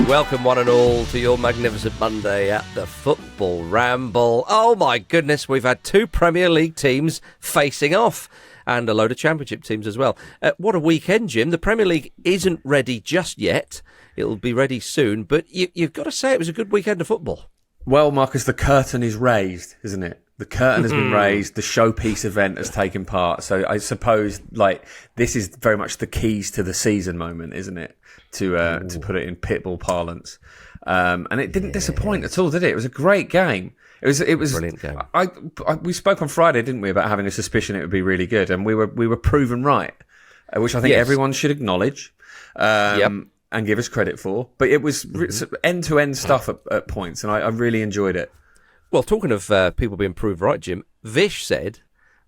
Welcome one and all to your magnificent Monday at the Football Ramble. Oh my goodness, we've had 2 Premier League teams facing off and a load of Championship teams as well. What a weekend, Jim. The Premier League isn't ready just yet. It'll be ready soon, but you've got to say it was a good weekend of football. Well, Marcus, the curtain is raised, isn't it? The curtain has been raised. The showpiece event has taken part. So I suppose, this is very much the keys to the season moment, isn't it? To put it in pitbull parlance. And it didn't disappoint at all, did it? It was a great game. It was Brilliant game. We spoke on Friday, didn't we, about having a suspicion it would be really good, and we were proven right, which I think everyone should acknowledge. And give us credit for. But it was end-to-end stuff at points, and I really enjoyed it. Well, talking of people being proved right, Jim, Vish said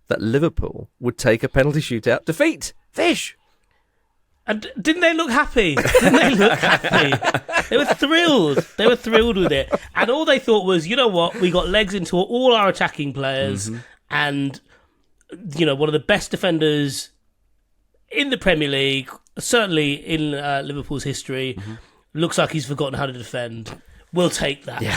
that Liverpool would take a penalty shootout defeat. Vish! And didn't they look happy? They were thrilled. They were thrilled with it. And all they thought was, you know what, we got legs into all our attacking players, and, one of the best defenders in the Premier League, certainly in Liverpool's history, looks like he's forgotten how to defend. We'll take that. Yeah.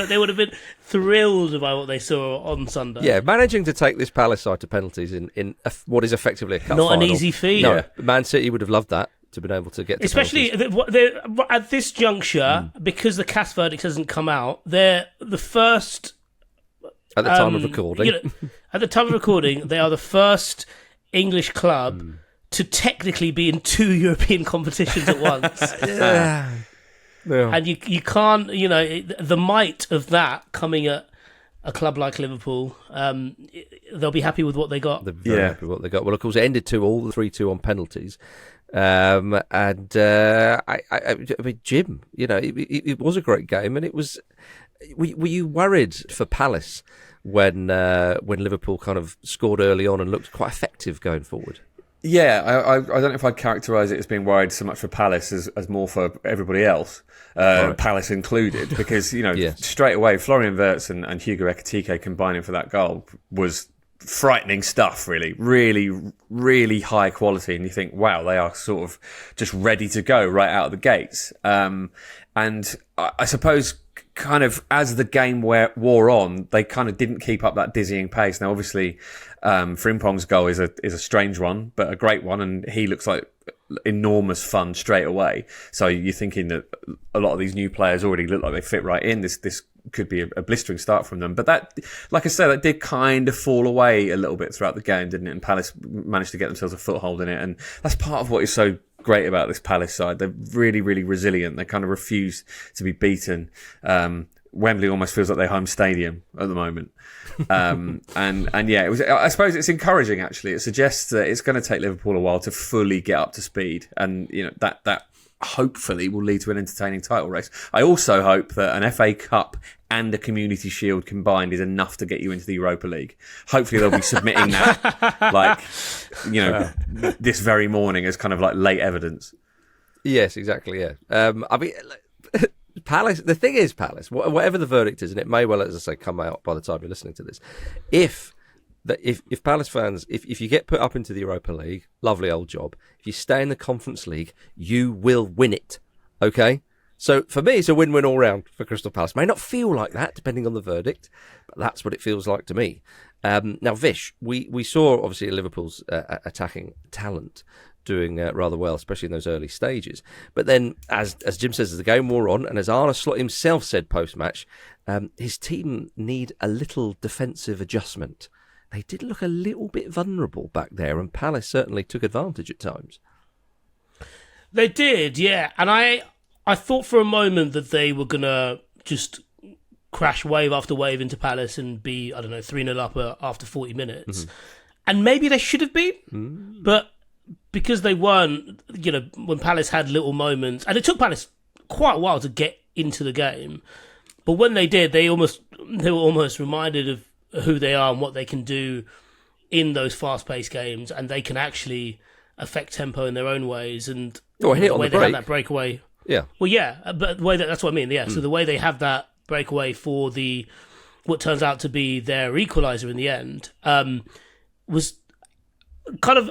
They would have been thrilled by what they saw on Sunday. Yeah, managing to take this Palace side to penalties in what is effectively a cup Not final. An easy feat. No, Man City would have loved that, to be able to get to especially at this juncture, because the CAS verdict hasn't come out, they're the first... At the time of recording. At the time of recording, they are the first English club to technically be in 2 European competitions at once. Yeah. And you can't, the might of that coming at a club like Liverpool, they'll be happy with what they got. They're very happy with what they got. Well, of course, it ended 3-2 on penalties. I mean, Jim, it was a great game, and it was. Were you worried for Palace when Liverpool kind of scored early on and looked quite effective going forward? Yeah, I don't know if I'd characterise it as being worried so much for Palace as more for everybody else, right. Palace included, because, straight away, Florian Wirtz and Hugo Ekitike combining for that goal was frightening stuff, really. Really, really high quality. And you think, wow, they are sort of just ready to go right out of the gates. And I suppose kind of as the game wore on, they kind of didn't keep up that dizzying pace. Now, obviously, Frimpong's goal is a strange one, but a great one, and he looks like enormous fun straight away. So you're thinking that a lot of these new players already look like they fit right in. This could be a blistering start from them. But that, like I said, that did kind of fall away a little bit throughout the game, didn't it? And Palace managed to get themselves a foothold in it. And that's part of what is so great about this Palace side. They're really, really resilient. They kind of refuse to be beaten. Wembley almost feels like their home stadium at the moment. And yeah, I suppose it's encouraging, actually. It suggests that it's going to take Liverpool a while to fully get up to speed. And, that hopefully will lead to an entertaining title race. I also hope that an FA Cup and a Community Shield combined is enough to get you into the Europa League. Hopefully they'll be submitting that, this very morning as kind of like late evidence. Yes, exactly, yeah. I mean, Palace, the thing is, Palace, whatever the verdict is, and it may well, as I say, come out by the time you're listening to this, if Palace fans, if you get put up into the Europa League, lovely old job. If you stay in the Conference League, you will win it, okay? So for me, it's a win-win all round for Crystal Palace. May not feel like that, depending on the verdict, but that's what it feels like to me. Now, Vish, we saw, obviously, Liverpool's attacking talent doing rather well, especially in those early stages. But then, as Jim says, as the game wore on, and as Arne Slot himself said post-match, his team need a little defensive adjustment. They did look a little bit vulnerable back there, and Palace certainly took advantage at times. They did, yeah. And I thought for a moment that they were going to just crash wave after wave into Palace and be, 3-0 up after 40 minutes. And maybe they should have been, but because they weren't, when Palace had little moments, and it took Palace quite a while to get into the game, but when they did, they were almost reminded of who they are and what they can do in those fast-paced games, and they can actually affect tempo in their own ways. And hit on the way they break. have that breakaway, Yeah. Well, yeah, but the way that's what I mean. Yeah, so the way they have that breakaway for what turns out to be their equaliser in the end was kind of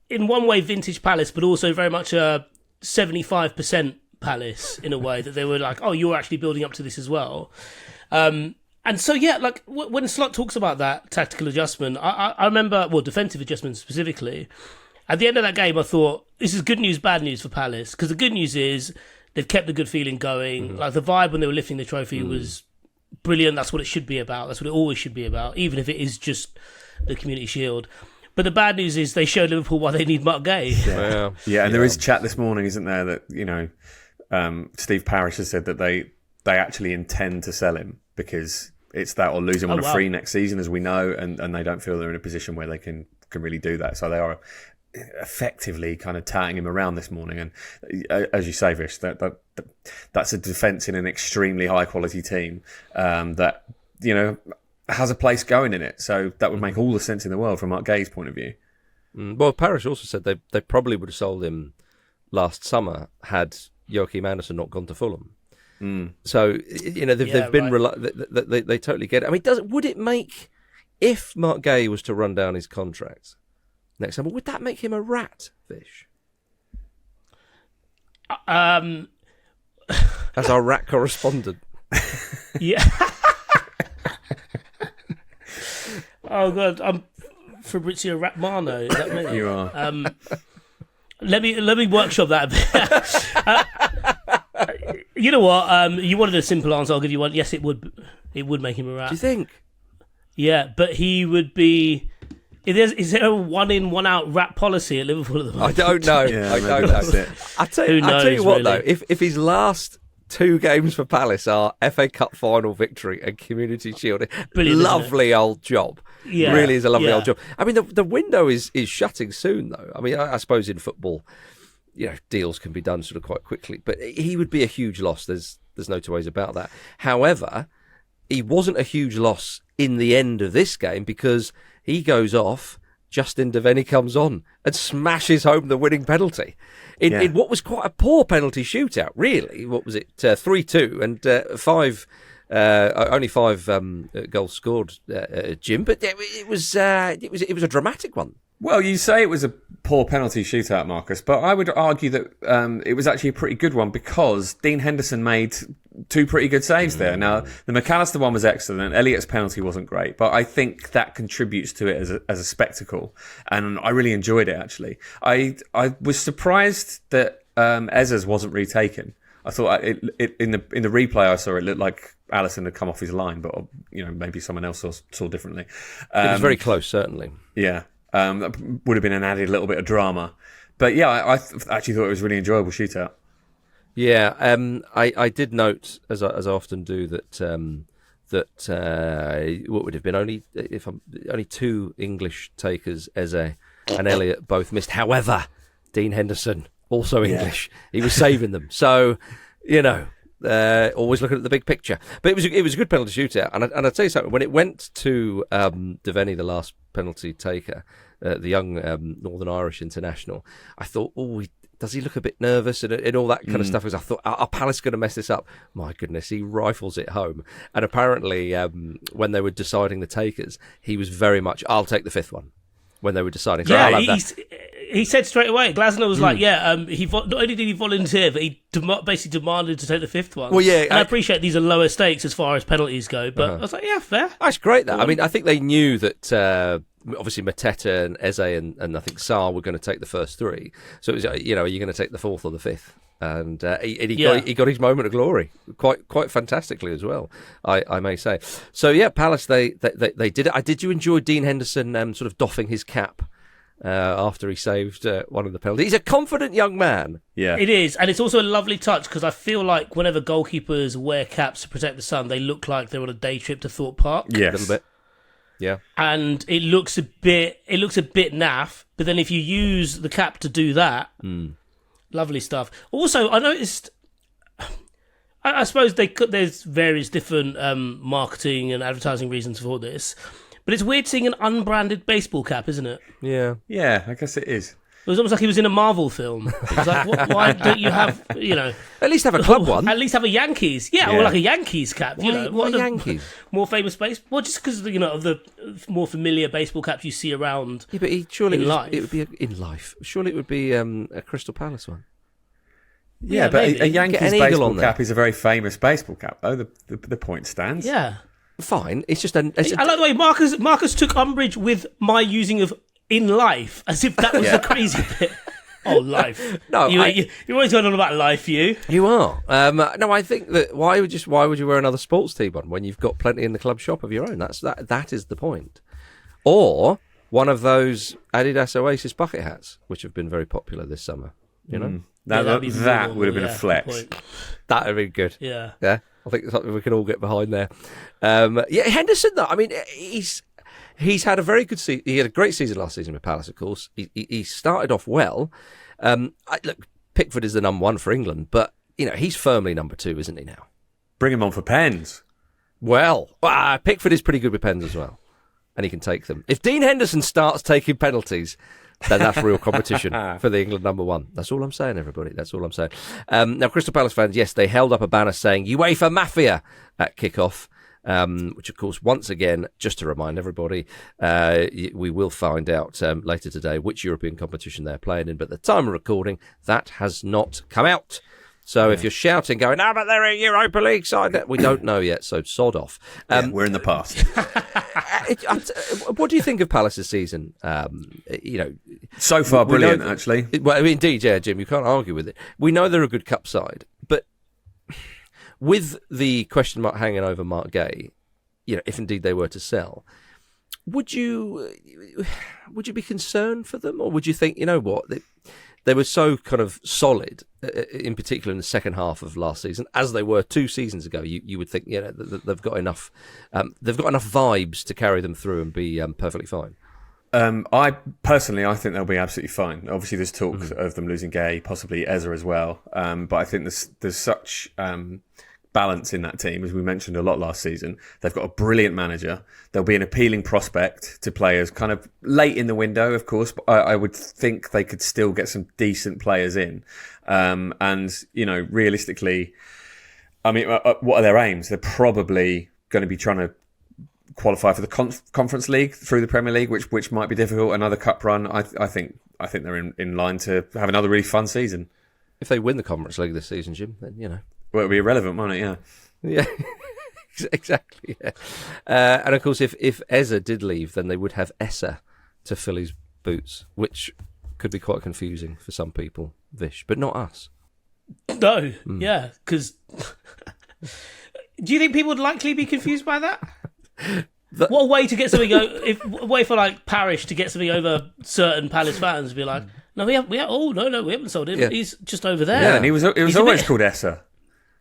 in one way vintage Palace, but also very much a 75% Palace in a way that they were like, oh, you're actually building up to this as well. And so, yeah, like when Slot talks about that tactical adjustment, I remember, well, defensive adjustment specifically. At the end of that game, I thought, this is good news, bad news for Palace. Because the good news is they've kept the good feeling going. Like the vibe when they were lifting the trophy was brilliant. That's what it should be about. That's what it always should be about, even if it is just the Community Shield. But the bad news is they showed Liverpool why they need Mark Gay. Yeah, and there is chat this morning, isn't there, that, Steve Parish has said that they actually intend to sell him because it's that or lose him on a free next season, as we know, and they don't feel they're in a position where they can really do that. So they are effectively kind of touting him around this morning. And as you say, Vish, that's a defence in an extremely high quality team that, has a place going in it. So that would make all the sense in the world from Mark Gay's point of view. Well, Parish also said they probably would have sold him last summer had Joachim Andersen not gone to Fulham. So they've been they totally get it. I mean, would it make, if Mark Gay was to run down his contract next summer, would that make him a rat, Vish? As our rat correspondent. Yeah. Oh God, I'm Fabrizio Ratmano. Is that me? You are. Let me workshop that a bit. You know what? You wanted a simple answer. I'll give you one. Yes, it would. It would make him a rat. Do you think? Yeah, but he would be. Is there a 1-in, 1-out rat policy at Liverpool at the moment? I don't know. I don't know. I tell you what, though, if his last 2 games for Palace are FA Cup final victory and Community Shield, brilliant, lovely old job. Yeah, really is a lovely old job. I mean, the window is shutting soon, though. I mean, I suppose in football, deals can be done sort of quite quickly, but he would be a huge loss. There's no two ways about that. However, he wasn't a huge loss in the end of this game because he goes off, Justin Devaney comes on and smashes home the winning penalty in what was quite a poor penalty shootout, really. What was it? 3-2 and only 5 goals scored, Jim, but it was a dramatic one. Well, you say it was a poor penalty shootout, Marcus, but I would argue that it was actually a pretty good one because Dean Henderson made 2 pretty good saves there. Now, the McAllister one was excellent. Elliot's penalty wasn't great, but I think that contributes to it as a spectacle, and I really enjoyed it, actually. I was surprised that Ezza's wasn't retaken. I thought in the replay I saw, it looked like Alisson had come off his line, but maybe someone else saw differently. It was very close, certainly. Yeah. That would have been an added little bit of drama. But yeah, I actually thought it was a really enjoyable shootout. Yeah, I did note, as I often do, that what would have been only 2 English takers, Eze and Elliot, both missed. However, Dean Henderson, also English, he was saving them. So, always looking at the big picture. But it was a good penalty shootout. And I'll tell you something, when it went to Devaney, the last penalty taker, the young Northern Irish international, I thought, does he look a bit nervous and all that kind of stuff? Because I thought, are Palace going to mess this up? My goodness, he rifles it home. And apparently, when they were deciding the takers, he was very much, I'll take the 5th one. When they were deciding, so I'll have that. He said straight away. Glasner was like, he not only did he volunteer, but he basically demanded to take the 5th one. Well, yeah, and I appreciate these are lower stakes as far as penalties go, but I was like, yeah, fair. That's great. That I mean, I think they knew that. Obviously, Mateta and Eze and I think Sarr were going to take the first 3. So it was, are you going to take the 4th or the 5th? And he got his moment of glory quite fantastically as well, I may say. So yeah, Palace they did it. Did you enjoy Dean Henderson sort of doffing his cap after he saved one of the penalties? He's a confident young man. Yeah, it is, and it's also a lovely touch because I feel like whenever goalkeepers wear caps to protect the sun, they look like they're on a day trip to Thorpe Park. Yes. A little bit. Yeah, and it looks a bit naff. But then if you use the cap to do that, lovely stuff. Also, I noticed. I suppose there's various different marketing and advertising reasons for this, but it's weird seeing an unbranded baseball cap, isn't it? Yeah, I guess it is. It was almost like he was in a Marvel film. It was like, why don't you have, At least have a club one. At least have a Yankees. Yeah, or like a Yankees cap. What Yankees? More famous baseball. Well, just because, of the more familiar baseball caps you see around. Yeah, but surely in life. It would be in life. Surely it would be a Crystal Palace one. Yeah, but a Yankees baseball cap is a very famous baseball cap, though. The point stands. Yeah. Fine. It's just I like the way Marcus took umbrage with my using of "in life" as if that was the crazy bit. Oh, life. No, you're always going on about life, you. You are. No, I think that why would you wear another sports team on when you've got plenty in the club shop of your own? That is the point. Or one of those Adidas Oasis bucket hats, which have been very popular this summer. You know, that would have been a flex. That would have been good. Yeah. I think it's something we can all get behind there. Henderson, though. I mean, he's had a very good season. He had a great season last season with Palace, of course. He started off well. Look, Pickford is the number one for England, but he's firmly number two, isn't he now? Bring him on for pens. Well, Pickford is pretty good with pens as well, and he can take them. If Dean Henderson starts taking penalties, then that's real competition for the England number one. That's all I'm saying, everybody. That's all I'm saying. Now, Crystal Palace fans, yes, they held up a banner saying UEFA Mafia at kickoff. Which, of course, once again, just to remind everybody, we will find out later today which European competition they're playing in. But at the time of recording, that has not come out. So if you're shouting, going, "No, but they're a Europa League side," we don't know yet, so sod off. We're in the past. What do you think of Palace's season? So far, brilliant, actually. Well, indeed, yeah, Jim, you can't argue with it. We know they're a good cup side, but with the question mark hanging over Mark Gay, if indeed they were to sell, would you be concerned for them, or would you think, they were so kind of solid, in particular in the second half of last season, as they were 2 seasons ago? You would think, they've got enough vibes to carry them through and be perfectly fine. I think they'll be absolutely fine. Obviously, there's talks of them losing Gay, possibly Eza as well. But I think there's such balance in that team, as we mentioned a lot last season. They've got a brilliant manager. They'll be an appealing prospect to players kind of late in the window, of course, but I would think they could still get some decent players in. Realistically, I mean, what are their aims? They're probably going to be trying to qualify for the Conference League through the Premier League, which might be difficult. Another cup run. I think they're in line to have another really fun season. If they win the Conference League this season, Jim, then Well, it'll be irrelevant, won't it? Yeah. Yeah, exactly. Yeah. And of course, if Eza did leave, then they would have Essa to fill his boots, which could be quite confusing for some people, Vish, but not us. No, yeah, because do you think people would likely be confused by that? What a way to get something a way for like Parish to get something over certain Palace fans, be like, no, we haven't sold him. Yeah. He's just over there. Yeah, and he was always called Essa.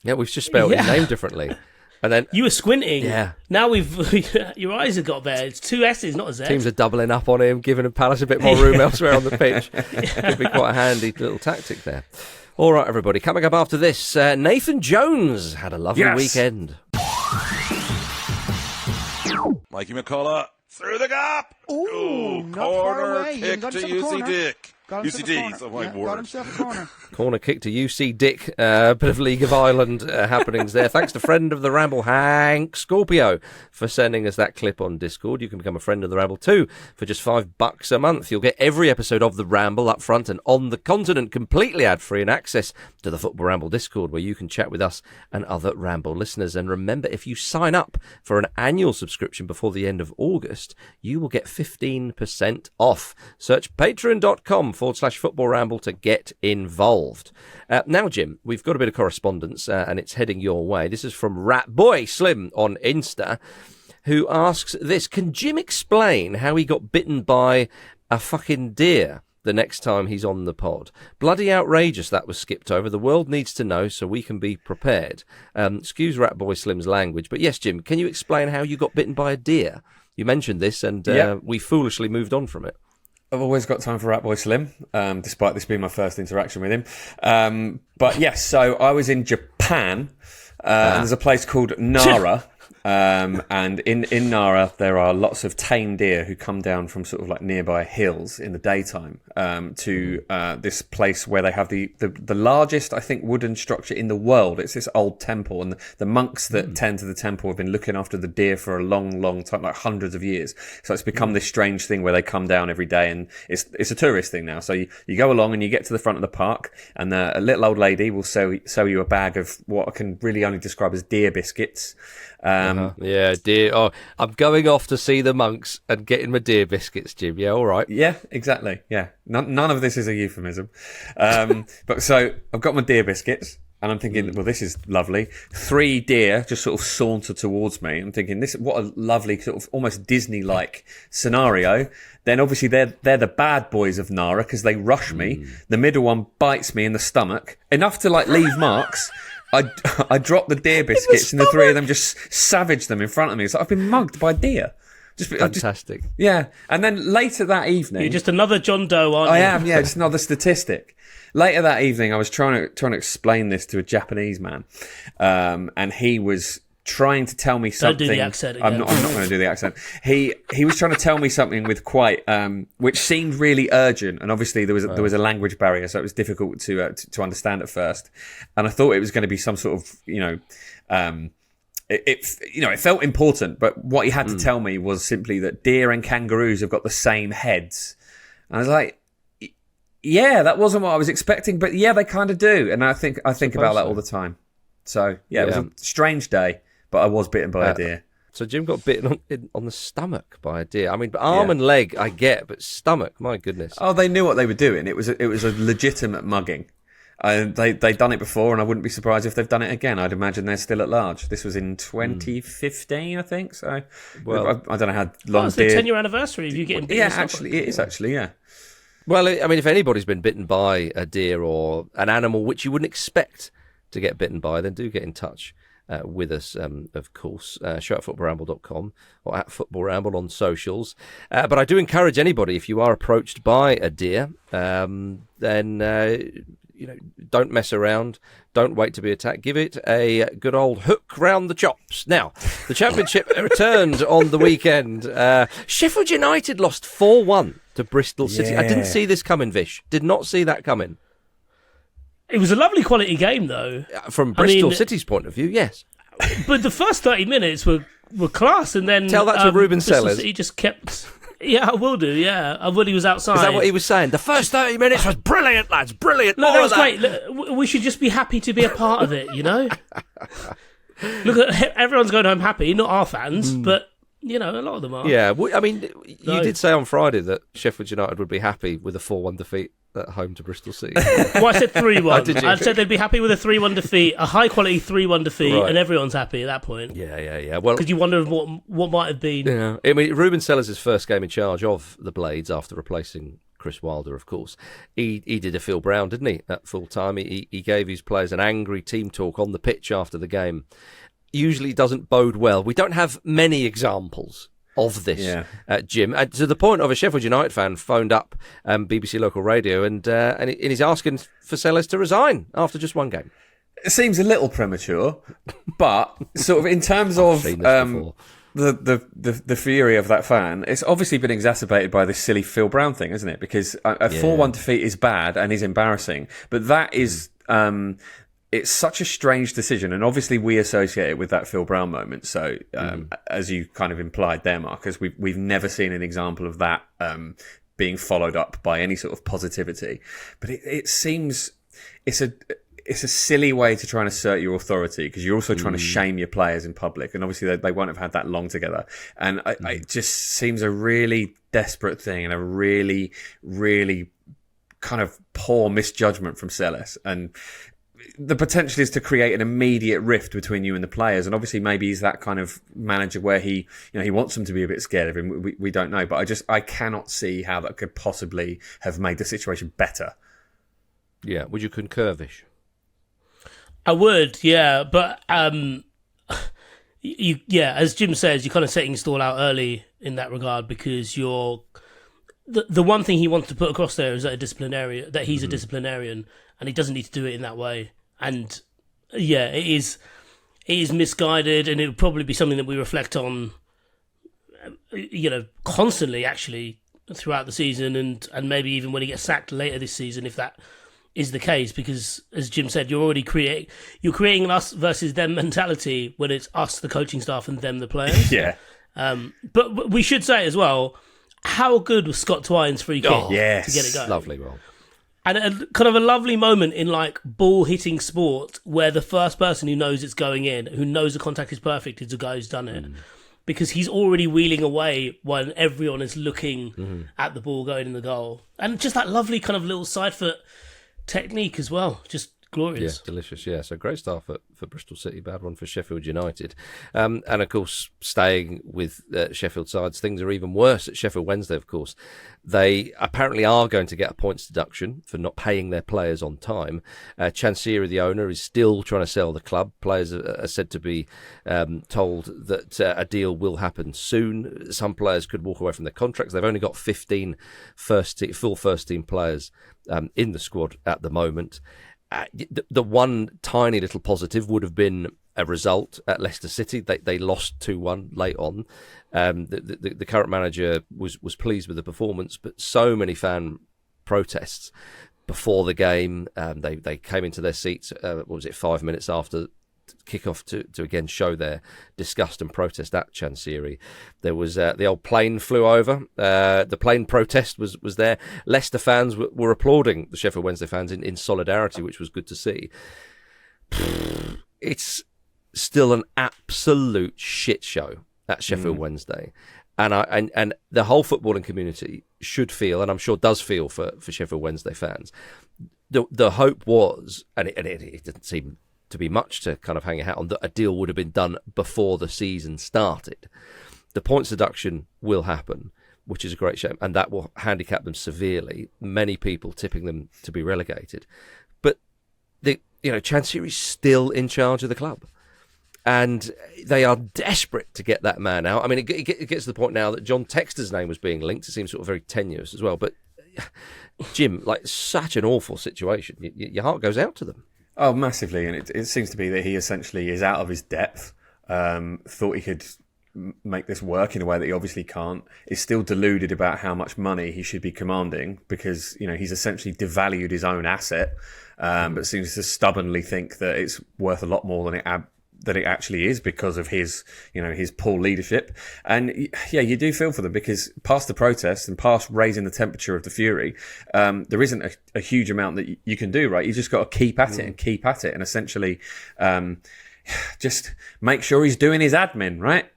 Yeah, we've just spelled his name differently. And then you were squinting. Yeah. Now your eyes have got there. It's 2 S's, not a Z. Teams are doubling up on him, giving Palace a bit more room elsewhere on the pitch. Could be quite a handy little tactic there. All right, everybody. Coming up after this, Nathan Jones had a lovely weekend. Mikey McCullough through the gap. Ooh, not corner far away. kick to UC Dick. UCD. Oh my word. Got himself a corner. Corner kick to UC Dick. Bit of League of Ireland happenings there. Thanks to friend of the Ramble, Hank Scorpio, for sending us that clip on Discord. You can become a friend of the Ramble too for just $5 a month. You'll get every episode of the Ramble up front and on the continent, completely ad-free, and access to the Football Ramble Discord, where you can chat with us and other Ramble listeners. And remember, if you sign up for an annual subscription before the end of August, you will get 15% off. Search patreon.com/Football Ramble to get involved. Now, Jim, we've got a bit of correspondence and it's heading your way. This is from Ratboy Slim on Insta, who asks this: can Jim explain how he got bitten by a fucking deer the next time he's on the pod? Bloody outrageous that was skipped over. The world needs to know so we can be prepared. Excuse Ratboy Slim's language, but yes, Jim, can you explain how you got bitten by a deer? You mentioned this and we foolishly moved on from it. I've always got time for Ratboy Slim, despite this being my first interaction with him. But yes, so I was in Japan, and there's a place called Nara, And in Nara, there are lots of tame deer who come down from sort of like nearby hills in the daytime to this place where they have the largest, I think, wooden structure in the world. It's this old temple, and the monks that tend to the temple have been looking after the deer for a long, long time, like hundreds of years. So it's become this strange thing where they come down every day, and it's a tourist thing now. So you go along and you get to the front of the park, and a little old lady will sell you a bag of what I can really only describe as deer biscuits. Yeah, deer. Oh, I'm going off to see the monks and getting my deer biscuits, Jim. Yeah, all right. Yeah, exactly. Yeah, none of this is a euphemism. But so I've got my deer biscuits, and I'm thinking, well, this is lovely. 3 deer just sort of saunter towards me. I'm thinking, what a lovely sort of almost Disney-like scenario. Then obviously they're the bad boys of Nara because they rush me. The middle one bites me in the stomach, enough to like leave marks. I drop the deer biscuits, and the 3 of them just savage them in front of me. It's like I've been mugged by deer. Fantastic. Yeah. And then later that evening, You're just another John Doe, aren't you? I am. Yeah, just another statistic. Later that evening, I was trying to explain this to a Japanese man, and he was trying to tell me something. Don't do the accent again. I'm not going to do the accent. He was trying to tell me something with quite, which seemed really urgent, and obviously there was a language barrier, so it was difficult to understand at first. And I thought it was going to be some sort of, it felt important, but what he had to tell me was simply that deer and kangaroos have got the same heads. And I was like, yeah, that wasn't what I was expecting, but yeah, they kind of do. And I think about that all the time. So yeah, it was a strange day, but I was bitten by a deer. So Jim got bitten on the stomach by a deer. I mean, arm and leg I get, but stomach, my goodness. Oh, they knew what they were doing. It was a legitimate mugging. They'd done it before, and I wouldn't be surprised if they've done it again. I'd imagine they're still at large. This was in 2015, I think. So, well, I don't know how long. It's the 10-year anniversary of you getting bitten. Yeah, actually, it is actually. Yeah. Well, I mean, if anybody's been bitten by a deer or an animal which you wouldn't expect to get bitten by, then do get in touch with us, of course. Show at footballramble.com or at Football Ramble on socials. But I do encourage anybody, if you are approached by a deer, then don't mess around. Don't wait to be attacked. Give it a good old hook round the chops. Now, the Championship returned on the weekend. Sheffield United lost 4-1 to Bristol City. Yeah. I didn't see this coming, Vish. Did not see that coming. It was a lovely quality game, though. From Bristol City's point of view, yes. But the first 30 minutes were class, and then Tell that to Ruben Bristol Sellers. City just kept. Yeah, I will do. Yeah, when he was outside. Is that what he was saying? The first 30 minutes was brilliant, lads. Brilliant. No, All that of was great. Look, we should just be happy to be a part of it, you know? Look, everyone's going home happy, not our fans, but, a lot of them are. Yeah, I mean, you did say on Friday that Sheffield United would be happy with a 4-1 defeat at home to Bristol City. Well, I said 3-1. Did you? I said they'd be happy with a 3-1 defeat, a high-quality 3-1 defeat, and everyone's happy at that point. Yeah. Well, because you wonder what might have been. Yeah, I mean, Ruben Sellers' first game in charge of the Blades after replacing Chris Wilder, of course. He did a Phil Brown, didn't he, at full time? He gave his players an angry team talk on the pitch after the game. Usually doesn't bode well. We don't have many examples of this, Jim. To the point of a Sheffield United fan phoned up BBC local radio and he's asking for Sellers to resign after just one game. It seems a little premature, but sort of in terms of the fury of that fan, it's obviously been exacerbated by this silly Phil Brown thing, isn't it? Because a 4-1 defeat is bad and is embarrassing, but that is it's such a strange decision, and obviously we associate it with that Phil Brown moment. So, as you kind of implied there, Marcus, we've never seen an example of that being followed up by any sort of positivity. But it seems it's a silly way to try and assert your authority, because you're also trying to shame your players in public, and obviously they won't have had that long together. And it just seems a really desperate thing and a really, really kind of poor misjudgment from Sellers. And the potential is to create an immediate rift between you and the players, and obviously maybe he's that kind of manager where he wants them to be a bit scared of him. We don't know, but I cannot see how that could possibly have made the situation better. Yeah, would you concur, Vish? I would, yeah, but as Jim says, you're kind of setting your stall out early in that regard, because you're the one thing he wants to put across there is that he's a disciplinarian, and he doesn't need to do it in that way. And yeah, it is misguided, and it would probably be something that we reflect on, constantly, actually, throughout the season, and maybe even when he gets sacked later this season, if that is the case, because as Jim said, you're creating an us versus them mentality when it's us, the coaching staff, and them, the players. Yeah. But we should say as well, how good was Scott Twine's free kick to get it going? Lovely goal. And kind of a lovely moment in like ball hitting sport where the first person who knows it's going in, who knows the contact is perfect, is the guy who's done it. Because he's already wheeling away when everyone is looking at the ball going in the goal. And just that lovely kind of little side foot technique as well. Just glorious. Yeah, delicious. Yeah, so great start for Bristol City, bad one for Sheffield United. And of course, staying with Sheffield sides, things are even worse at Sheffield Wednesday, of course. They apparently are going to get a points deduction for not paying their players on time. Chansiri, the owner, is still trying to sell the club. Players are said to be told that a deal will happen soon. Some players could walk away from their contracts. They've only got 15 full first-team players in the squad at the moment. The one tiny little positive would have been a result at Leicester City. They lost 2-1 late on. The current manager was pleased with the performance, but so many fan protests before the game. They came into their seats, 5 minutes after kick-off to again show their disgust and protest at Chansiri. There was the old plane flew over. The plane protest was there. Leicester fans were applauding the Sheffield Wednesday fans in solidarity, which was good to see. It's still an absolute shit show at Sheffield Wednesday. And the whole footballing community should feel, and I'm sure does feel for Sheffield Wednesday fans, the hope was, and it didn't seem to be much to kind of hang a hat on, that a deal would have been done before the season started. The points deduction will happen, which is a great shame, and that will handicap them severely. Many people tipping them to be relegated. But Chansiri's still in charge of the club, and they are desperate to get that man out. I mean, it gets to the point now that John Textor's name was being linked. It seems sort of very tenuous as well. But Jim, like, such an awful situation. Your heart goes out to them. Oh, massively. And it seems to be that he essentially is out of his depth. Thought he could make this work in a way that he obviously can't. Is still deluded about how much money he should be commanding because, he's essentially devalued his own asset, but seems to stubbornly think that it's worth a lot more than it actually is because of his poor leadership. And yeah, you do feel for them because past the protests and past raising the temperature of the fury, there isn't a huge amount that you can do, right? You just got to keep at it and keep at it and essentially just make sure he's doing his admin, right?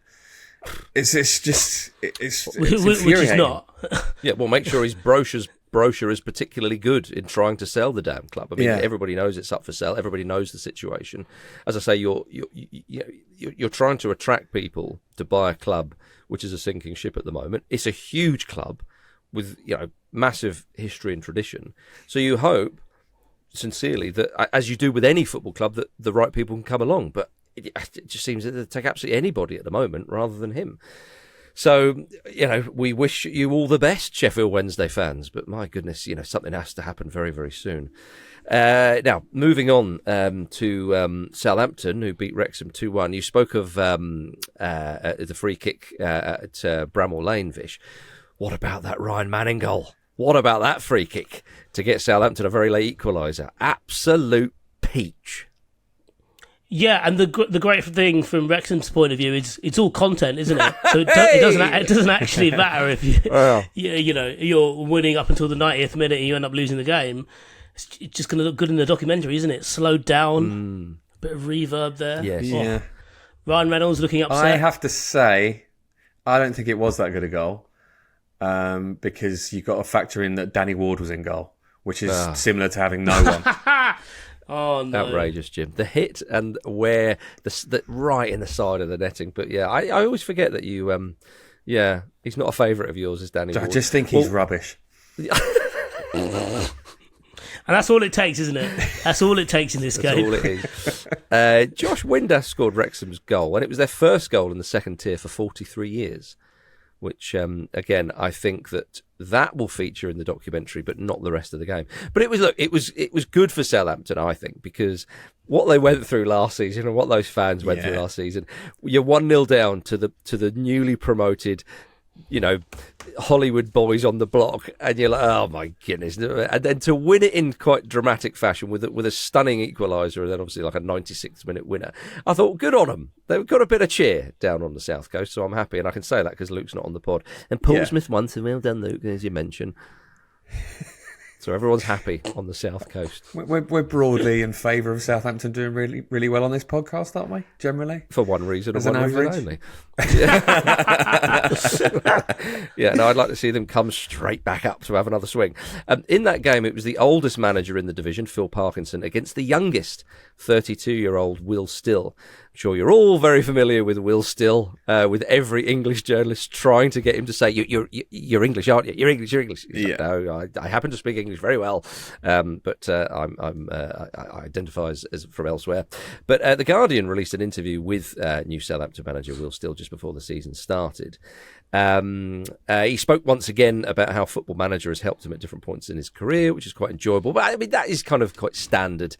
It's infuriating. Which is not. Yeah, well, make sure his brochure is particularly good in trying to sell the damn club. I mean, Everybody knows it's up for sale. Everybody knows the situation. As I say, you're trying to attract people to buy a club which is a sinking ship at the moment. It's a huge club with massive history and tradition. So you hope sincerely that, as you do with any football club, that the right people can come along. But it just seems that they take absolutely anybody at the moment rather than him. So, we wish you all the best, Sheffield Wednesday fans. But my goodness, something has to happen very, very soon. Now, moving on to Southampton, who beat Wrexham 2-1. You spoke of the free kick at Bramall Lane, Vish. What about that Ryan Manning goal? What about that free kick to get Southampton a very late equaliser? Absolute peach. Yeah, and the great thing from Wrexham's point of view is it's all content, isn't it? So it doesn't actually matter if you're winning up until the 90th minute and you end up losing the game. It's just going to look good in the documentary, isn't it? Slowed down, bit of reverb there. Yes. Yeah. Ryan Reynolds looking upset. I have to say, I don't think it was that good a goal because you've got to factor in that Danny Ward was in goal, which is similar to having no one. Oh, no. Outrageous, Jim. The hit and where the right in the side of the netting. But yeah, I always forget that you. He's not a favourite of yours, is Danny Ward. I just think he's rubbish. And that's all it takes, isn't it? That's all it takes in this game. That's all it is. Josh Winder scored Wrexham's goal, and it was their first goal in the second tier for 43 years. which, again, I think that will feature in the documentary, but not the rest of the game. But it was good for Southampton, I think, because what they went through last season and what those fans went through last season, you're 1-0 down to the newly promoted, Hollywood boys on the block, and you're like, oh my goodness! And then to win it in quite dramatic fashion with a stunning equaliser, and then obviously like a 96th minute winner, I thought, good on them. They've got a bit of cheer down on the South Coast, so I'm happy, and I can say that because Luke's not on the pod, and Portsmouth won, so well done, Luke, as you mentioned. So everyone's happy on the South Coast. We're broadly in favour of Southampton doing really, really well on this podcast, aren't we? Generally, for one reason as and one reason only. No, I'd like to see them come straight back up to have another swing. In that game, it was the oldest manager in the division, Phil Parkinson, against the youngest, 32-year-old Will Still. I'm sure you're all very familiar with Will Still, with every English journalist trying to get him to say, you're English, aren't you? You're English. He's like, no, I happen to speak English very well, but I identify as from elsewhere. But The Guardian released an interview with new Southampton manager Will Still just before the season started. He spoke once again about how Football Manager has helped him at different points in his career, which is quite enjoyable. But I mean, that is kind of quite standard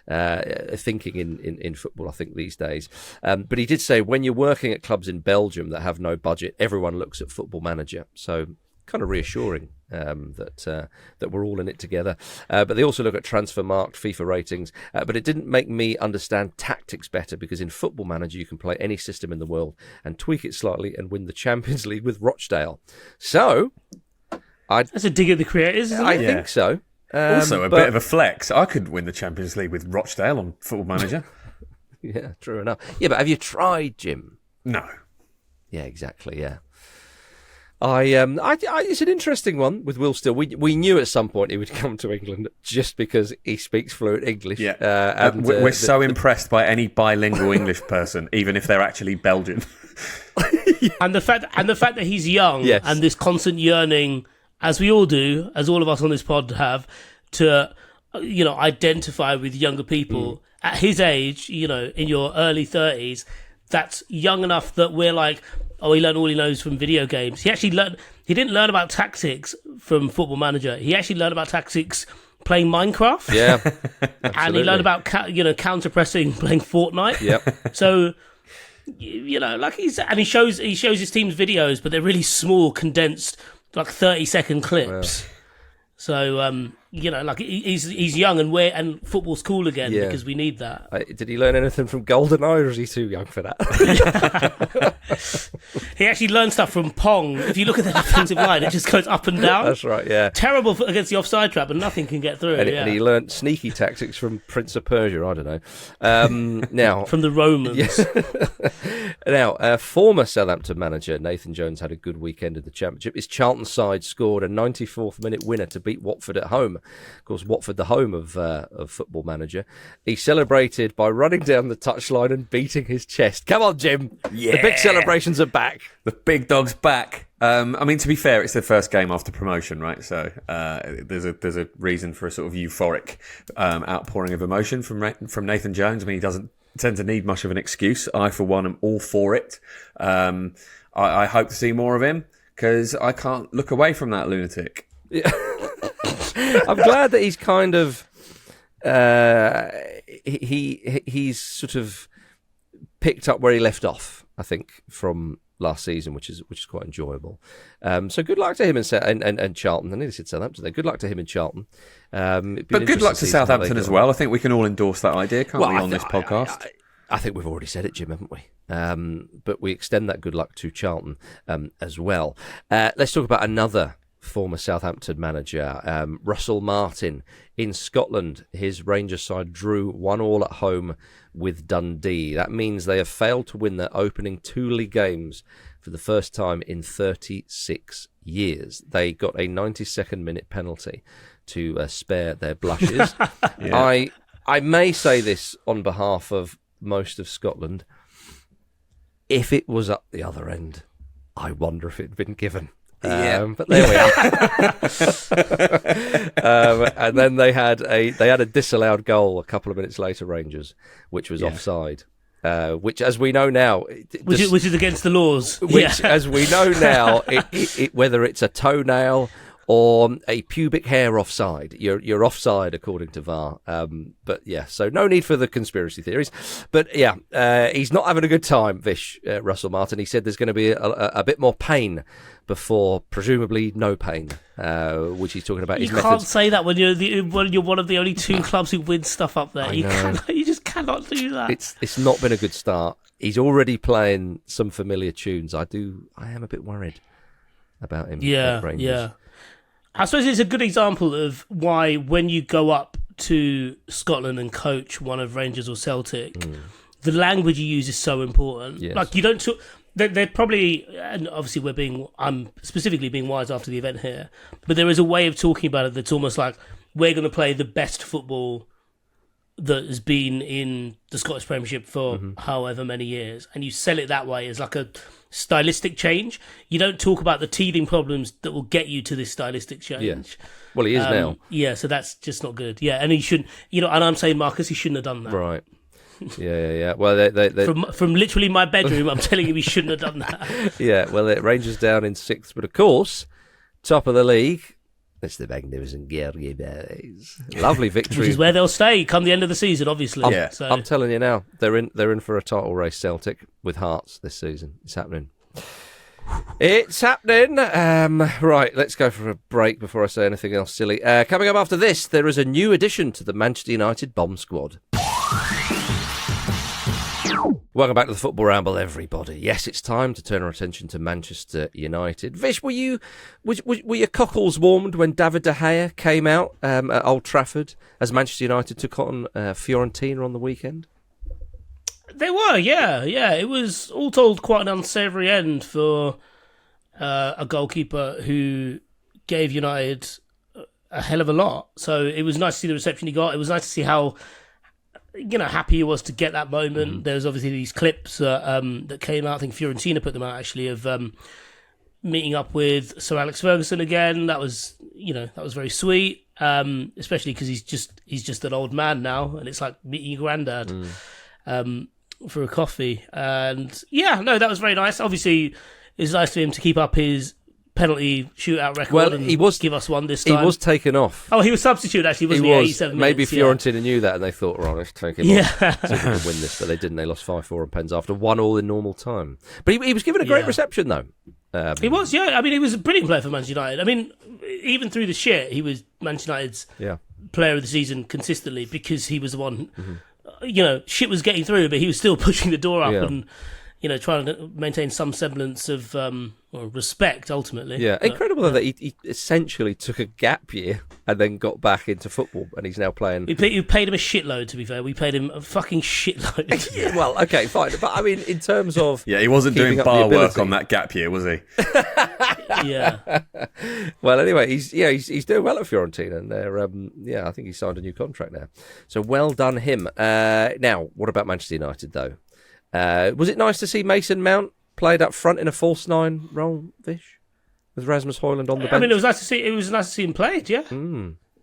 thinking in football, I think, these days. But he did say when you're working at clubs in Belgium that have no budget, everyone looks at Football Manager. So kind of reassuring that we're all in it together. But they also look at Transfermarkt, FIFA ratings. But it didn't make me understand tactics better, because in Football Manager you can play any system in the world and tweak it slightly and win the Champions League with Rochdale. So that's a dig at the creators, isn't it? I think so. Also, a bit of a flex. I could win the Champions League with Rochdale on Football Manager. Yeah, true enough. Yeah, but have you tried, Jim? No. Yeah, exactly. Yeah. It's an interesting one with Will Still. We knew at some point he would come to England just because he speaks fluent English. Yeah, we're so impressed by any bilingual English person, even if they're actually Belgian. And the fact that he's young, yes, and this constant yearning, as we all do, as all of us on this pod have, to identify with younger people at his age. In your early 30s, that's young enough that we're like, oh, he learned all he knows from video games. He didn't learn about tactics from Football Manager. He actually learned about tactics playing Minecraft. Yeah, and he learned about counter pressing playing Fortnite. Yep. So he shows his team's videos, but they're really small, condensed, like 30-second clips. Wow. So he's young and football's cool again, because we need that. Did he learn anything from GoldenEye, or is he too young for that? He actually learned stuff from Pong. If you look at the defensive line, it just goes up and down. That's right, yeah. Terrible against the offside trap, and nothing can get through. And he learnt sneaky tactics from Prince of Persia. I don't know. Now from the Romans. Yes. Now, former Southampton manager Nathan Jones had a good weekend in the Championship. His Charlton side scored a 94th minute winner to beat Watford at home. Of course, Watford, the home of Football Manager. He celebrated by running down the touchline and beating his chest. Come on, Jim. Yeah. The big celebrations are back. The big dog's back. To be fair, it's the first game after promotion, right? So there's a reason for a sort of euphoric outpouring of emotion from Nathan Jones. I mean, he doesn't tend to need much of an excuse. I, for one, am all for it. I hope to see more of him, because I can't look away from that lunatic. Yeah. I'm glad that he's kind of he's sort of picked up where he left off, I think, from last season, which is quite enjoyable. So good luck to him and Charlton. I nearly said Southampton there. Good luck to him and Charlton. But good luck to Southampton as well. I think we can all endorse that idea, can't we, on this podcast? I think we've already said it, Jim, haven't we? But we extend that good luck to Charlton as well. Let's talk about another former Southampton manager, Russell Martin. In Scotland, his Rangers side drew 1-1 at home with Dundee. That means they have failed to win their opening 2 league games for the first time in 36 years. They got a 92nd minute penalty to spare their blushes. Yeah. I may say this on behalf of most of Scotland. If it was up the other end, I wonder if it'd been given. But there we are. And then they had a disallowed goal a couple of minutes later, Rangers, which was offside. which, as we know now, which is against the laws. Which, as we know now, whether it's a toenail or a pubic hair offside, you're offside according to VAR. But yeah, so no need for the conspiracy theories. But yeah, he's not having a good time, Vish, Russell Martin. He said there's going to be a bit more pain before presumably no pain, which he's talking about. You his can't methods. say that when you're one of the only two clubs who win stuff up there. You just cannot do that. It's not been a good start. He's already playing some familiar tunes. I am a bit worried about him. at Rangers. Yeah. I suppose it's a good example of why when you go up to Scotland and coach one of Rangers or Celtic, the language you use is so important. Yes. Like, you don't talk... They're probably, and obviously I'm specifically being wise after the event here, but there is a way of talking about it that's almost like, we're going to play the best football that has been in the Scottish Premiership for however many years, and you sell it that way as like a stylistic change. You don't talk about the teething problems that will get you to this stylistic change. Yeah. Well, he is now. Yeah, so that's just not good. Yeah, and he shouldn't, and I'm saying, Marcus, he shouldn't have done that. Right. Yeah. Well, they From literally my bedroom, I'm telling you, he shouldn't have done that. yeah. Well, Rangers down in 6th, but of course, top of the league. It's the magnificent Gary Bears. Lovely victory. Which is where they'll stay come the end of the season, obviously. I'm telling you now, they're in for a title race, Celtic, with Hearts this season. It's happening. It's happening. Right, let's go for a break before I say anything else silly. Coming up after this, there is a new addition to the Manchester United bomb squad. Welcome back to the Football Ramble, everybody. Yes, it's time to turn our attention to Manchester United. Vish, were your cockles warmed when David De Gea came out at Old Trafford as Manchester United took on Fiorentina on the weekend? They were, yeah. It was all told quite an unsavoury end for a goalkeeper who gave United a hell of a lot. So it was nice to see the reception he got. It was nice to see how happy he was to get that moment. There was obviously these clips that came out. I think Fiorentina put them out actually of meeting up with Sir Alex Ferguson again. That was very sweet, especially because he's just an old man now, and it's like meeting your granddad for a coffee. And that was very nice. Obviously, it's nice for him to keep up his penalty shootout record and give us one this time. He was taken off. Oh, he was substituted actually, wasn't he? 87 Maybe minutes, Fiorentina knew that and they thought, right, let's take him off so we can win this, but they didn't. They lost 5-4 on pens after 1-1 in normal time. But he was given a great reception though. He was, yeah. I mean, he was a brilliant player for Manchester United. I mean, even through the shit, he was Manchester United's player of the season consistently because he was the one, shit was getting through, but he was still pushing the door up and, trying to maintain some semblance of respect, ultimately. Yeah, incredible though that he essentially took a gap year and then got back into football, and he's now playing. We paid him a shitload, to be fair. We paid him a fucking shitload. Yeah, well, okay, fine. But I mean, in terms of... Yeah, he wasn't doing bar work on that gap year, was he? Yeah. Well, anyway, he's doing well at Fiorentina, and they're I think he signed a new contract now. So well done him. Now, what about Manchester United though? Was it nice to see Mason Mount played up front in a false nine role, Vish, with Rasmus Højlund on the bench? I mean, it was nice to see him played. Yeah.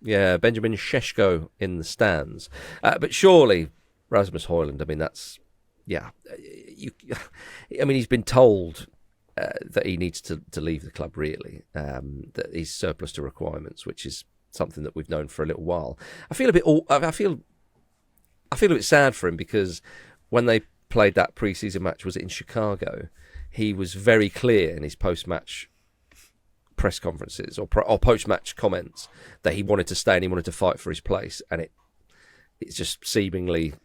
Yeah, Benjamin Šeško in the stands, but surely Rasmus Højlund. I mean, that's he's been told that he needs to leave the club. Really, that he's surplus to requirements, which is something that we've known for a little while. I feel a bit sad for him because when they played that pre-season match, was it in Chicago? He was very clear in his post-match press conferences or post-match comments that he wanted to stay and he wanted to fight for his place, and it's just seemingly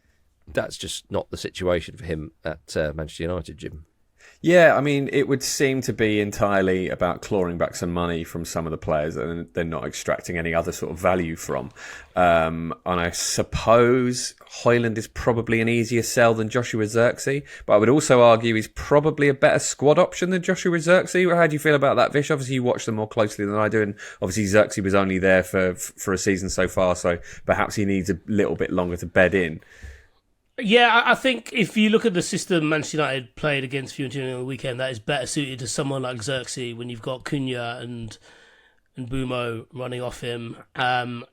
that's just not the situation for him at Manchester United, Jim. Yeah, I mean, it would seem to be entirely about clawing back some money from some of the players and they're not extracting any other sort of value from. And I suppose Højlund is probably an easier sell than Joshua Zirkzee, but I would also argue he's probably a better squad option than Joshua Zirkzee. How do you feel about that, Vish? Obviously, you watch them more closely than I do, and obviously Zirkzee was only there for a season so far, so perhaps he needs a little bit longer to bed in. Yeah, I think if you look at the system Manchester United played against Fiorentina on the weekend, that is better suited to someone like Zirkzee when you've got Cunha and Bumo running off him. I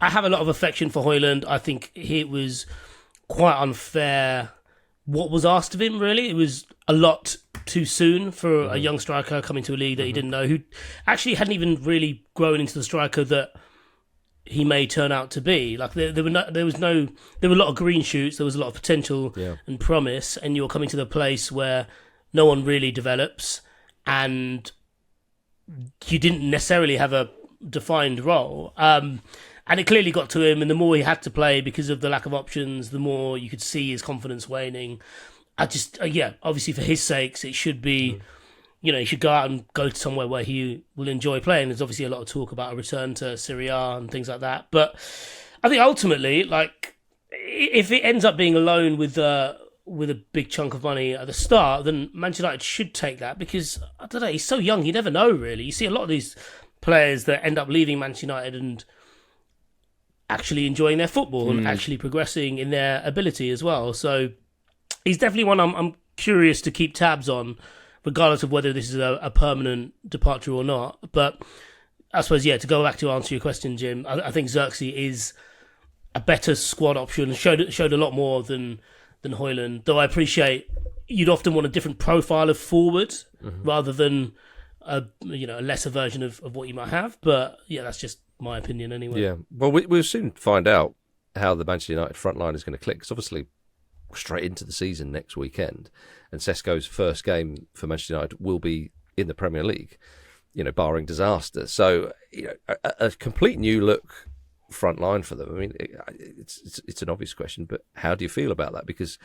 have a lot of affection for Højlund. I think it was quite unfair what was asked of him, really. It was a lot too soon for a young striker coming to a league that he didn't know, who actually hadn't even really grown into the striker that he may turn out to be. Like there were a lot of green shoots, there was a lot of potential and promise, and you're coming to the place where no one really develops, and you didn't necessarily have a defined role. And it clearly got to him, and the more he had to play because of the lack of options, the more you could see his confidence waning. Obviously for his sakes, it should be, he should go out and go to somewhere where he will enjoy playing. There's obviously a lot of talk about a return to Serie A and things like that. But I think ultimately, like, if it ends up being a loan with a big chunk of money at the start, then Manchester United should take that, because, I don't know, he's so young, you never know, really. You see a lot of these players that end up leaving Manchester United and actually enjoying their football and actually progressing in their ability as well. So he's definitely one I'm curious to keep tabs on, regardless of whether this is a permanent departure or not. But I suppose, to go back to answer your question, Jim, I think Xerxes is a better squad option, showed a lot more than Højlund, though I appreciate you'd often want a different profile of forward rather than a lesser version of what you might have. But that's just my opinion anyway. Yeah, well, we'll soon find out how the Manchester United front line is going to click, because obviously we're straight into the season next weekend, and Sesko's first game for Manchester United will be in the Premier League, barring disaster. So, a complete new look front line for them. I mean, it's an obvious question, but how do you feel about that? Because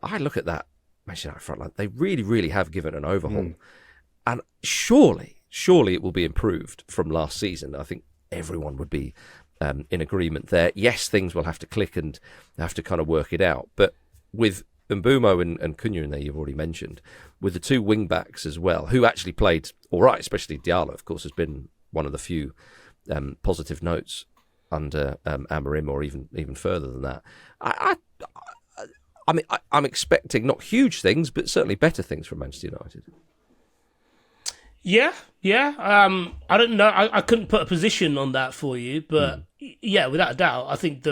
I look at that Manchester United front line, they really, really have given an overhaul, and surely it will be improved from last season. I think everyone would be in agreement there. Yes, things will have to click and have to kind of work it out, but with Mbumo and Cunha in there, you've already mentioned, with the two wing backs as well, who actually played all right, especially Diallo, of course, has been one of the few positive notes under Amorim, or even further than that. I'm expecting not huge things, but certainly better things from Manchester United. Yeah. I don't know. I couldn't put a position on that for you, but without a doubt, I think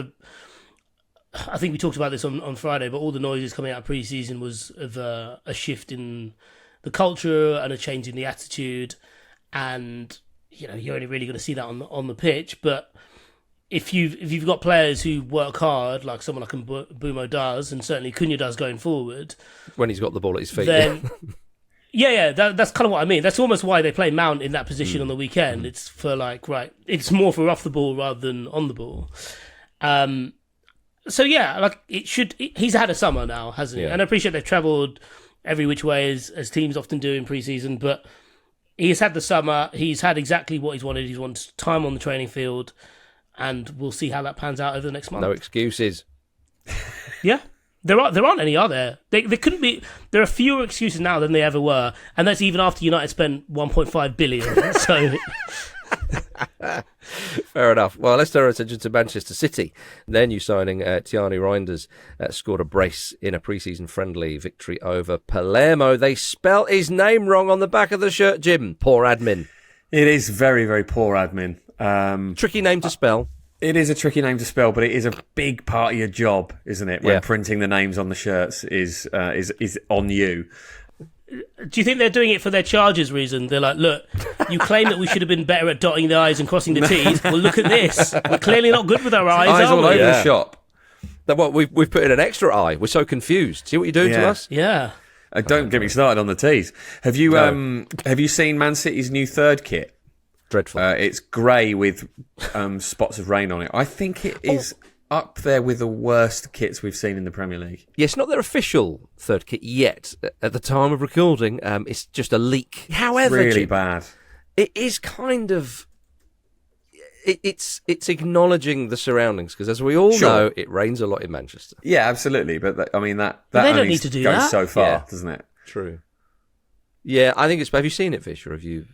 we talked about this on Friday, but all the noises coming out of pre-season was of a shift in the culture and a change in the attitude, and you're only really going to see that on the pitch. But if you've got players who work hard, like someone like Mbumo does, and certainly Cunha does going forward, when he's got the ball at his feet, then that's kind of what I mean. That's almost why they play Mount in that position on the weekend. It's for it's more for off the ball rather than on the ball. He's had a summer now, hasn't he? And I appreciate they've travelled every which way as teams often do in pre-season, but he's had the summer. He's had exactly what he's wanted. He's wanted time on the training field, and we'll see how that pans out over the next month. No excuses. Yeah. There aren't any, are there? They couldn't be. There are fewer excuses now than they ever were, and that's even after United spent 1.5 billion. So, fair enough. Well, let's turn our attention to Manchester City. Their new signing, Tijani Reinders, scored a brace in a pre-season friendly victory over Palermo. They spelt his name wrong on the back of the shirt, Jim. Poor admin. It is very, very poor admin. Tricky name to spell. It is a tricky name to spell, but it is a big part of your job, isn't it? When printing the names on the shirts is on you. Do you think they're doing it for their charges reason? They're like, look, you claim that we should have been better at dotting the I's and crossing the T's. Well, look at this. We're clearly not good with our I's, Eyes are all we? over the shop. We've put in an extra I. We're so confused. See what you're doing to us? Yeah. Don't get me started on the T's. Have you seen Man City's new third kit? Dreadful. It's grey with spots of rain on it. I think it is up there with the worst kits we've seen in the Premier League. Yes, not their official third kit yet. At the time of recording, it's just a leak. However, Really Jim, bad. It is kind of... It's acknowledging the surroundings, because as we all know, it rains a lot in Manchester. Yeah, absolutely. But that they only don't need to do goes that. so far, doesn't it? True. Yeah, I think it's... Have you seen it, Vish, or have you...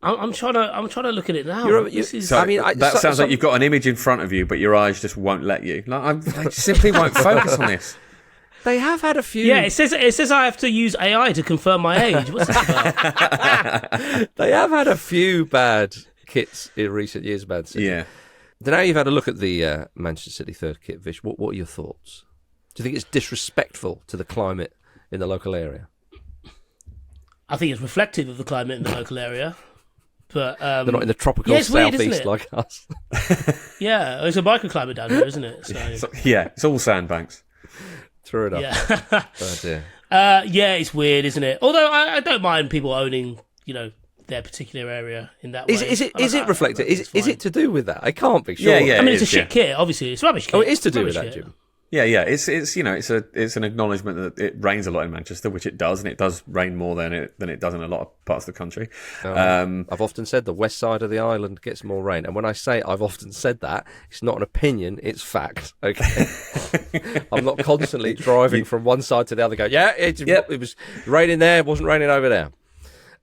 I'm trying to look at it now. That sounds like you've got an image in front of you, but your eyes just won't let you. I simply won't focus on this. They have had a few... Yeah, it says I have to use AI to confirm my age. What's this about? They have had a few bad kits in recent years, Man City. Yeah. Now you've had a look at the Manchester City third kit, Vish. What are your thoughts? Do you think it's disrespectful to the climate in the local area? I think it's reflective of the climate in the local area. But they're not in the tropical southeast like us. Yeah, it's a microclimate down here, isn't it? So. It's all sandbanks. True enough. Yeah. Oh dear. Yeah, it's weird, isn't it? Although I don't mind people owning, their particular area in that way. Is it reflective? Is it to do with that? It can't be. Sure. Yeah. I mean, it's a shit kit. Obviously, it's rubbish kit. Oh, it is to do Rubbish with that, kit. Jim. Yeah. It's it's an acknowledgement that it rains a lot in Manchester, which it does, and it does rain more than it does in a lot of parts of the country. I've often said the west side of the island gets more rain, and when I say I've often said that, it's not an opinion; it's fact. Okay, I'm not constantly driving from one side to the other, going, it was raining there, it wasn't raining over there.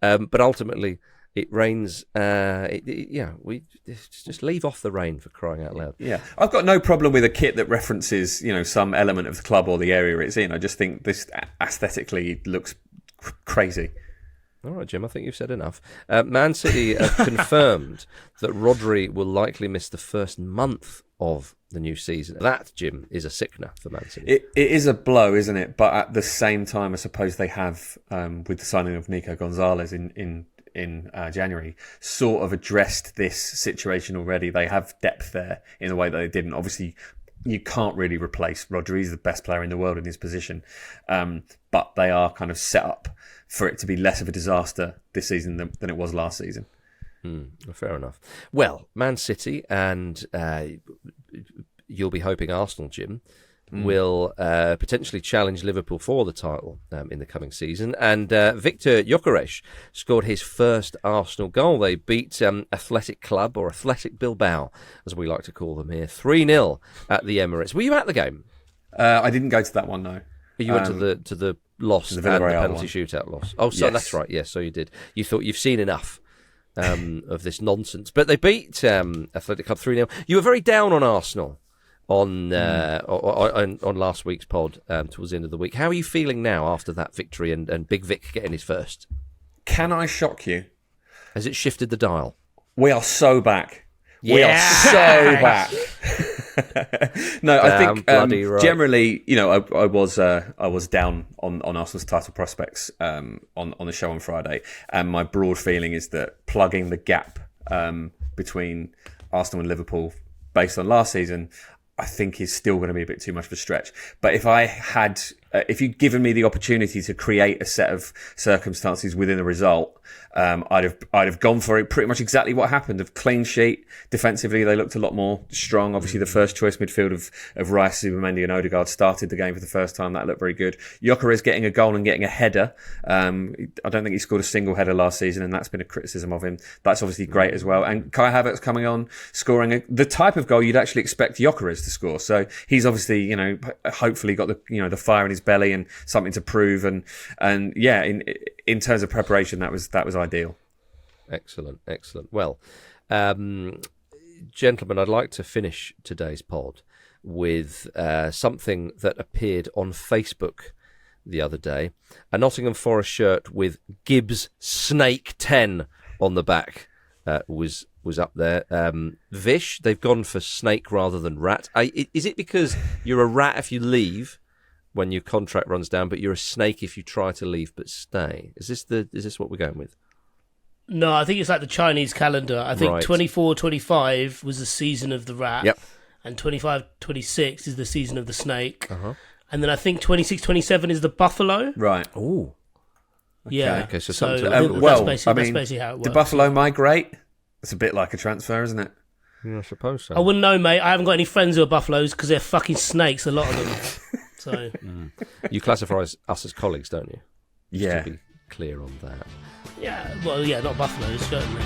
But ultimately, it rains. We just leave off the rain, for crying out loud. Yeah, I've got no problem with a kit that references, some element of the club or the area it's in. I just think this aesthetically looks crazy. All right, Jim, I think you've said enough. Man City have confirmed that Rodri will likely miss the first month of the new season. That, Jim, is a sickener for Man City. It is a blow, isn't it? But at the same time, I suppose they have, with the signing of Nico Gonzalez in January, sort of addressed this situation already. They have depth there in a way that they didn't. Obviously, you can't really replace Rodri. He's the best player in the world in his position. But they are kind of set up for it to be less of a disaster this season than it was last season. Fair enough. Well, Man City and you'll be hoping Arsenal, Jim, will potentially challenge Liverpool for the title in the coming season. And Victor Gyökeres scored his first Arsenal goal. They beat Athletic Club, or Athletic Bilbao, as we like to call them here, 3-0 at the Emirates. Were you at the game? I didn't go to that one, no. You went to the loss and the penalty shootout loss. Oh, so yes. That's right. Yes, so you did. You thought you've seen enough of this nonsense. But they beat Athletic Club 3-0. You were very down on Arsenal on last week's pod towards the end of the week. How are you feeling now after that victory and Big Vic getting his first? Can I shock you? Has it shifted the dial? We are so back. Yeah. We are so back. No, I think right. generally, I was down on Arsenal's title prospects on the show on Friday, and my broad feeling is that plugging the gap between Arsenal and Liverpool based on last season, I think is still going to be a bit too much of a stretch. But if you'd given me the opportunity to create a set of circumstances within a result, I'd have gone for it. Pretty much exactly what happened. A clean sheet. Defensively, they looked a lot more strong. Obviously, the first choice midfield of Rice, Zubimendi and Odegaard started the game for the first time. That looked very good. Gyökeres getting a goal and getting a header. I don't think he scored a single header last season, and that's been a criticism of him. That's obviously great as well. And Kai Havertz coming on, scoring the type of goal you'd actually expect Gyökeres to score. So he's obviously, hopefully got the fire in his belly and something to prove. And yeah, in terms of preparation, that was ideal. Excellent. Well, gentlemen, I'd like to finish today's pod with something that appeared on Facebook the other day. A Nottingham Forest shirt with Gibbs Snake 10 on the back was up there. Vish, they've gone for snake rather than rat. Is it because you're a rat if you leave when your contract runs down, but you're a snake if you try to leave but stay? Is this what we're going with? No, I think it's like the Chinese calendar. I think Right. 24-25 was the season of the rat. Yep. And 25-26 is the season of the snake. Uh-huh. And then I think 26-27 is the buffalo. Right. Oh, Yeah. okay, so something to I live think with. that's basically how it works. Do Buffalo migrate? It's a bit like a transfer, isn't it? yeah, I suppose so. I wouldn't know, mate. I haven't got any friends who are buffaloes because they're fucking snakes, a lot of them. So You classify us as colleagues, don't you? Just Yeah. to be clear on that. yeah, well, yeah, not buffaloes, certainly.